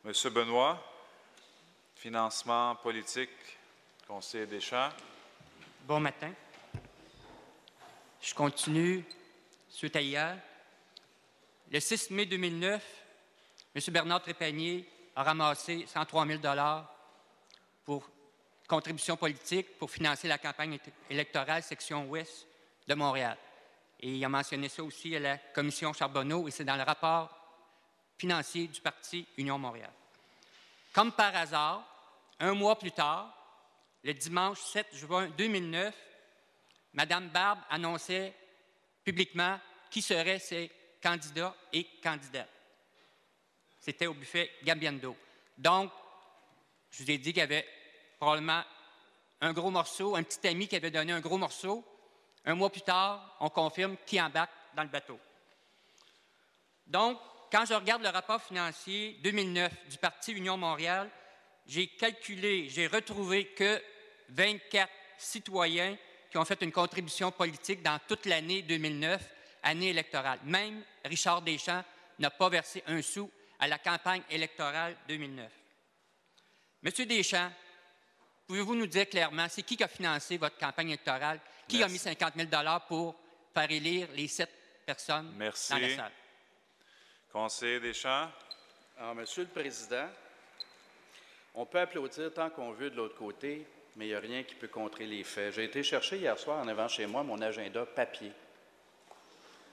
Monsieur Benoît, financement politique, conseiller Deschamps. Bon matin. Je continue suite à hier. Le 6 mai 2009, M. Bernard Trépanier a ramassé 103 000 $ pour contribution politique pour financer la campagne électorale section ouest de Montréal. Et il a mentionné ça aussi à la commission Charbonneau et c'est dans le rapport financier du Parti Union Montréal. Comme par hasard, un mois plus tard, le dimanche 7 juin 2009, Mme Barbe annonçait publiquement qui seraient ses candidats et candidates. C'était au buffet Gabiendo. Donc, je vous ai dit qu'il y avait probablement un gros morceau, un petit ami qui avait donné un gros morceau. Un mois plus tard, on confirme qui embarque dans le bateau. Donc, quand je regarde le rapport financier 2009 du Parti Union Montréal, j'ai calculé, j'ai retrouvé que 24 citoyens qui ont fait une contribution politique dans toute l'année 2009, année électorale. Même Richard Deschamps n'a pas versé un sou à la campagne électorale 2009. Monsieur Deschamps, pouvez-vous nous dire clairement, c'est qui a financé votre campagne électorale? Qui a mis 50 000 $ pour faire élire les 7 personnes dans la salle? Conseiller Deschamps. Alors, Monsieur le Président, on peut applaudir tant qu'on veut de l'autre côté, mais il n'y a rien qui peut contrer les faits. J'ai été chercher hier soir en avant chez moi mon agenda papier.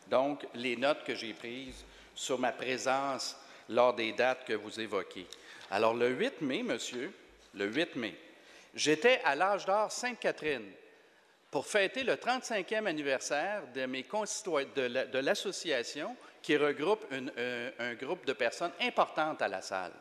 Donc, les notes que j'ai prises sur ma présence lors des dates que vous évoquez. Alors, le 8 mai, monsieur, le 8 mai, j'étais à l'Âge d'Or Sainte-Catherine pour fêter le 35e anniversaire de mes concitoyens de l'association qui regroupe un groupe de personnes importantes à la salle.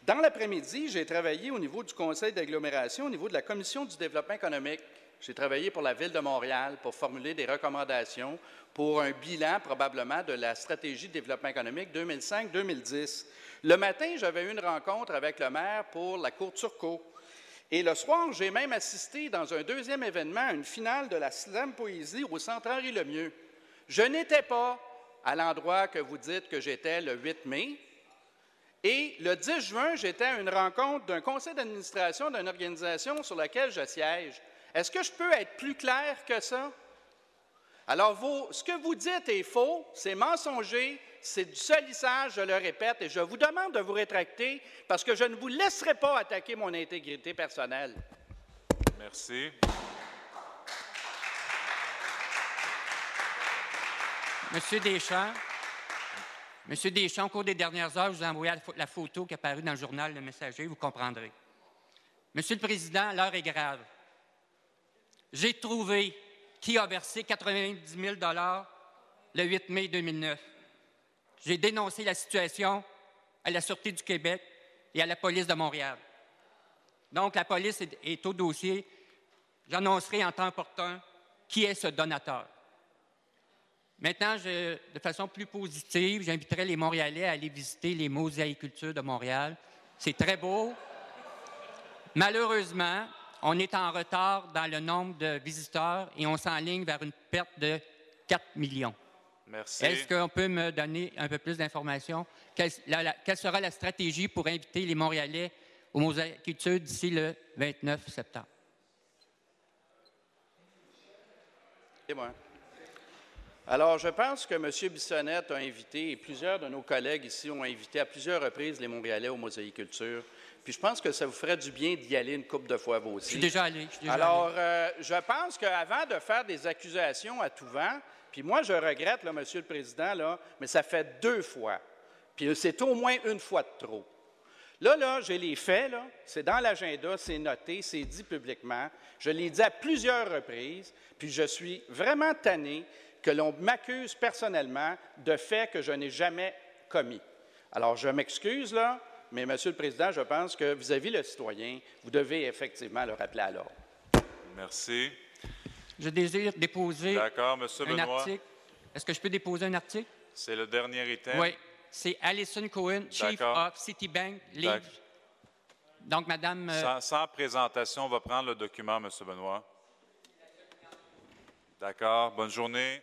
Dans l'après-midi, j'ai travaillé au niveau du conseil d'agglomération, au niveau de la commission du développement économique. J'ai travaillé pour la Ville de Montréal pour formuler des recommandations pour un bilan probablement de la stratégie de développement économique 2005-2010. Le matin, j'avais eu une rencontre avec le maire pour la Cour Turcot. Et le soir, j'ai même assisté dans un deuxième événement à une finale de la slam poésie au Centre Henri Lemieux. Je n'étais pas à l'endroit que vous dites que j'étais le 8 mai. Et le 10 juin, j'étais à une rencontre d'un conseil d'administration d'une organisation sur laquelle je siège. Est-ce que je peux être plus clair que ça? Alors, ce que vous dites est faux, c'est mensonger, c'est du salissage, je le répète, et je vous demande de vous rétracter parce que je ne vous laisserai pas attaquer mon intégrité personnelle. Merci. Monsieur Deschamps, au cours des dernières heures, je vous ai envoyé la photo qui est apparue dans le journal Le Messager, vous comprendrez. Monsieur le Président, l'heure est grave. J'ai trouvé qui a versé 90 000 $ le 8 mai 2009. J'ai dénoncé la situation à la Sûreté du Québec et à la police de Montréal. Donc, la police est au dossier. J'annoncerai en temps opportun qui est ce donateur. Maintenant, de façon plus positive, j'inviterai les Montréalais à aller visiter les mosaïcultures de Montréal. C'est très beau. Malheureusement, on est en retard dans le nombre de visiteurs et on s'enligne vers une perte de 4 millions. Merci. Est-ce qu'on peut me donner un peu plus d'informations? Quelle sera la stratégie pour inviter les Montréalais aux mosaïcultures d'ici le 29 septembre? Et moi. Alors, je pense que M. Bissonnette a invité, et plusieurs de nos collègues ici ont invité à plusieurs reprises les Montréalais aux mosaïcultures. Puis je pense que ça vous ferait du bien d'y aller une couple de fois, vous aussi. Je suis déjà allé. Alors, je pense qu'avant de faire des accusations à tout vent, puis moi, je regrette, là, Monsieur le Président, là, mais ça fait 2 fois. Puis c'est au moins une fois de trop. Là, j'ai les faits, là, c'est dans l'agenda, c'est noté, c'est dit publiquement. Je l'ai dit à plusieurs reprises, puis je suis vraiment tanné que l'on m'accuse personnellement de faits que je n'ai jamais commis. Alors, je m'excuse, là, mais, Monsieur le Président, je pense que vis-à-vis le citoyen, vous devez effectivement le rappeler à l'ordre. Merci. Je désire déposer un article. Est-ce que je peux déposer un article? C'est le dernier item. Oui. C'est Alison Cohen, Chief of Citibank Leave. Donc, Madame... Sans présentation, on va prendre le document, M. Benoît. D'accord. Bonne journée.